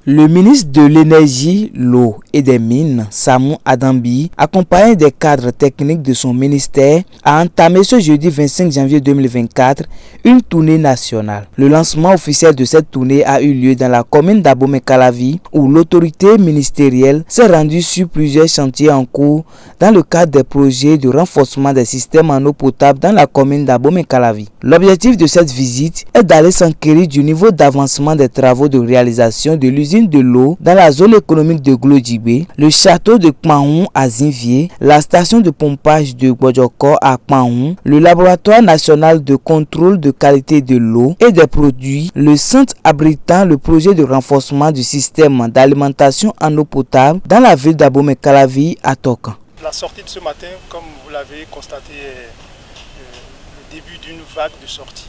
Le ministre de l'Énergie, l'eau et des Mines, Samou Adambi, accompagné des cadres techniques de son ministère, a entamé ce jeudi 25 janvier 2024 une tournée nationale. Le lancement officiel de cette tournée a eu lieu dans la commune d'Abomey-Calavi, où l'autorité ministérielle s'est rendue sur plusieurs chantiers en cours dans le cadre des projets de renforcement des systèmes en eau potable dans la commune d'Abomey-Calavi. L'objectif de cette visite est d'aller s'enquérir du niveau d'avancement des travaux de réalisation de l'usine de l'eau dans la zone économique de Glodjibé, le château de Kmahoun à Zinvier, la station de pompage de Gbodjokor à Kmahoun, le laboratoire national de contrôle de qualité de l'eau et des produits, le centre abritant le projet de renforcement du système d'alimentation en eau potable dans la ville d'Abomey-Calavi à Tokan. La sortie de ce matin, comme vous l'avez constaté, est le début d'une vague de sortie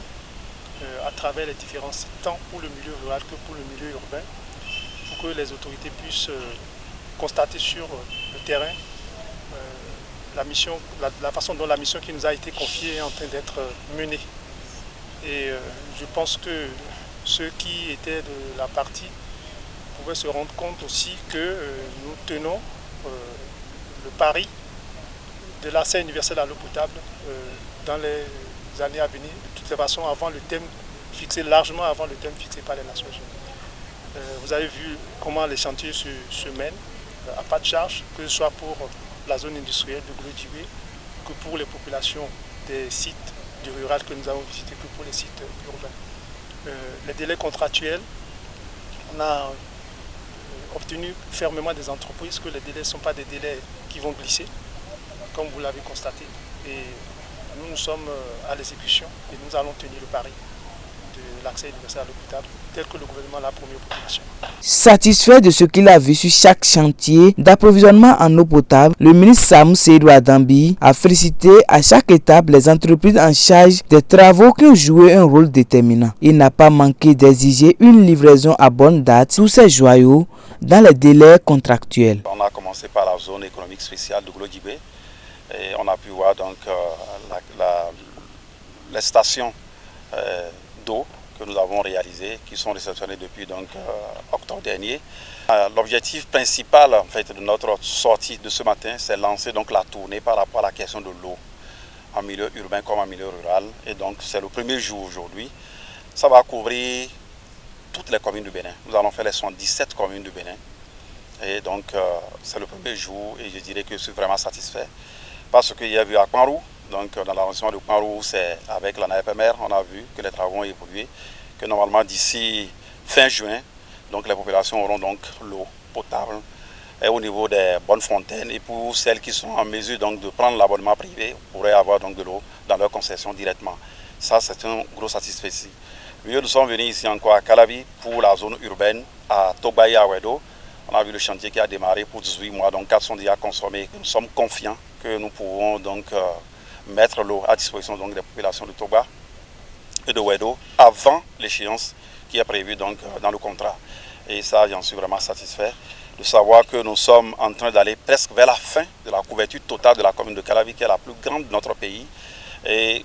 à travers les différents sites, tant pour le milieu rural que pour le milieu urbain, pour que les autorités puissent constater sur le terrain la façon dont la mission qui nous a été confiée est en train d'être menée. Et je pense que ceux qui étaient de la partie pouvaient se rendre compte aussi que nous tenons le pari de l'accès universel à l'eau potable dans les années à venir, de toutes les façons avant le thème fixé, largement avant le thème fixé par les Nations Unies. Vous avez vu comment les chantiers se mènent à pas de charge, que ce soit pour la zone industrielle de Glodjibé, que pour les populations des sites du rural que nous avons visités, que pour les sites urbains. Les délais contractuels, on a obtenu fermement des entreprises que les délais ne sont pas des délais qui vont glisser, comme vous l'avez constaté. Et nous sommes à l'exécution et nous allons tenir le pari de l'accès universel à l'eau potable tel que le gouvernement l'a promis aux populations. Satisfait de ce qu'il a vu sur chaque chantier d'approvisionnement en eau potable, le ministre Samou Adambi a félicité à chaque étape les entreprises en charge des travaux qui ont joué un rôle déterminant. Il n'a pas manqué d'exiger une livraison à bonne date sous ces joyaux dans les délais contractuels. On a commencé par la zone économique spéciale de Glodjibé et on a pu voir donc les stations d'eau que nous avons réalisées, qui sont réceptionnées depuis donc, octobre dernier. L'objectif principal en fait, de notre sortie de ce matin, c'est lancer donc, la tournée par rapport à la question de l'eau, en milieu urbain comme en milieu rural. Et donc c'est le premier jour aujourd'hui. Ça va couvrir toutes les communes du Bénin. Nous allons faire les 77 communes du Bénin. Et donc c'est le premier jour et je dirais que je suis vraiment satisfait. Parce qu'il y a eu à Kmarou, donc dans l'arrondissement de Kmarou, c'est avec la NAEPMR, on a vu que les travaux ont évolué, que normalement d'ici fin juin, donc les populations auront donc l'eau potable et au niveau des bonnes fontaines. Et pour celles qui sont en mesure donc de prendre l'abonnement privé, pourraient avoir donc de l'eau dans leur concession directement. Ça, c'est un gros satisfait. Nous sommes venus ici encore à Calavi pour la zone urbaine, à Togba et à Wedo. On a vu le chantier qui a démarré pour 18 mois, donc 4 sont déjà consommés. Nous sommes confiants que nous pouvons donc mettre l'eau à disposition donc, des populations de Togba et de Wedo avant l'échéance qui est prévue donc, dans le contrat. Et ça, j'en suis vraiment satisfait de savoir que nous sommes en train d'aller presque vers la fin de la couverture totale de la commune de Calavi, qui est la plus grande de notre pays. Et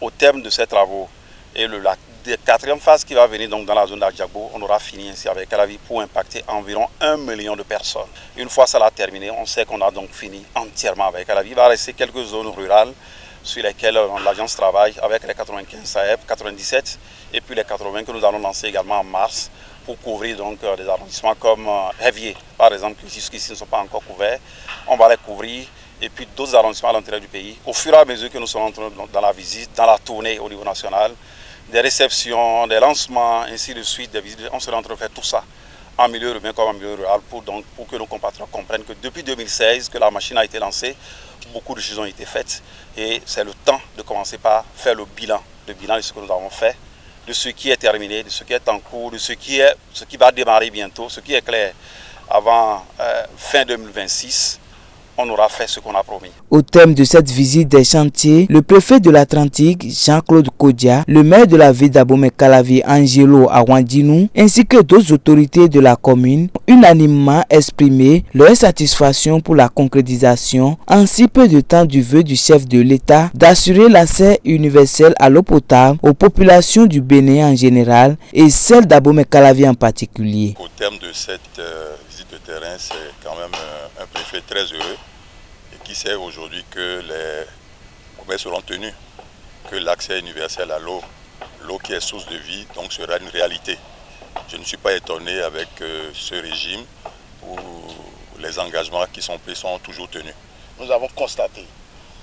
au terme de ces travaux, et la quatrième phase qui va venir donc dans la zone d'Adjagbo, on aura fini ainsi avec Calavi pour impacter environ 1 million de personnes. Une fois ça terminé, on sait qu'on a donc fini entièrement avec Calavi. Il va rester quelques zones rurales sur lesquelles l'agence travaille avec les 95 SAEP, 97 et puis les 80 que nous allons lancer également en mars pour couvrir donc des arrondissements comme Révier, par exemple, qui jusqu'ici ne sont pas encore couverts. On va les couvrir et puis d'autres arrondissements à l'intérieur du pays. Au fur et à mesure que nous sommes dans la visite, dans la tournée au niveau national, des réceptions, des lancements, ainsi de suite, des visites, on sera en train de faire tout ça en milieu urbain comme en milieu rural pour que nos compatriotes comprennent que depuis 2016 que la machine a été lancée, beaucoup de choses ont été faites et c'est le temps de commencer par faire le bilan de ce que nous avons fait, de ce qui est terminé, de ce qui est en cours, de ce qui va démarrer bientôt, ce qui est clair avant fin 2026 on aura fait ce qu'on a promis. Au terme de cette visite des chantiers, le préfet de l'Atlantique, Jean-Claude Kodia, le maire de la ville d'Abomey-Calavi, Angelo Awandinou, ainsi que d'autres autorités de la commune, ont unanimement exprimé leur satisfaction pour la concrétisation, en si peu de temps, du vœu du chef de l'État d'assurer l'accès universel à l'eau potable aux populations du Bénin en général et celles d'Abomey-Calavi en particulier. Au terme de cette visite de terrain, c'est quand même un préfet très heureux et qui sait aujourd'hui que les promesses seront tenues, que l'accès universel à l'eau, l'eau qui est source de vie, donc sera une réalité. Je ne suis pas étonné avec ce régime où les engagements qui sont pris sont toujours tenus. Nous avons constaté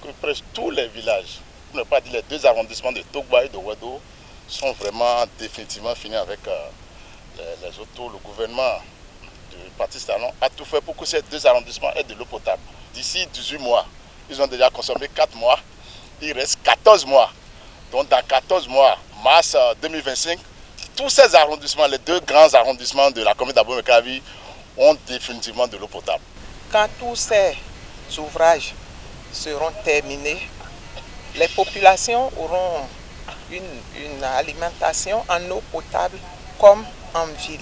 que presque tous les villages, pour ne pas dire les 2 arrondissements de Togba et de Ouedo, sont vraiment définitivement finis avec les autos. Le gouvernement du Parti Talon a tout fait pour que ces 2 arrondissements aient de l'eau potable. D'ici 18 mois, ils ont déjà consommé 4 mois, il reste 14 mois. Donc dans 14 mois, mars 2025, tous ces arrondissements, les 2 grands arrondissements de la commune d'Abomey-Calavi, ont définitivement de l'eau potable. Quand tous ces ouvrages seront terminés, les populations auront une alimentation en eau potable comme en ville.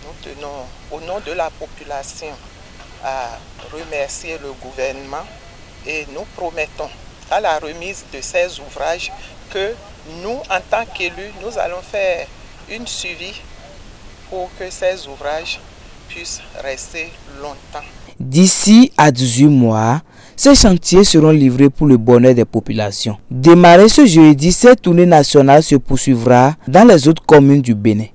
Nous tenons au nom de la population à remercier le gouvernement et nous promettons à la remise de ces ouvrages que nous, en tant qu'élus, nous allons faire une suivi pour que ces ouvrages puissent rester longtemps. D'ici à 18 mois, ces chantiers seront livrés pour le bonheur des populations. Démarré ce jeudi, cette tournée nationale se poursuivra dans les autres communes du Bénin.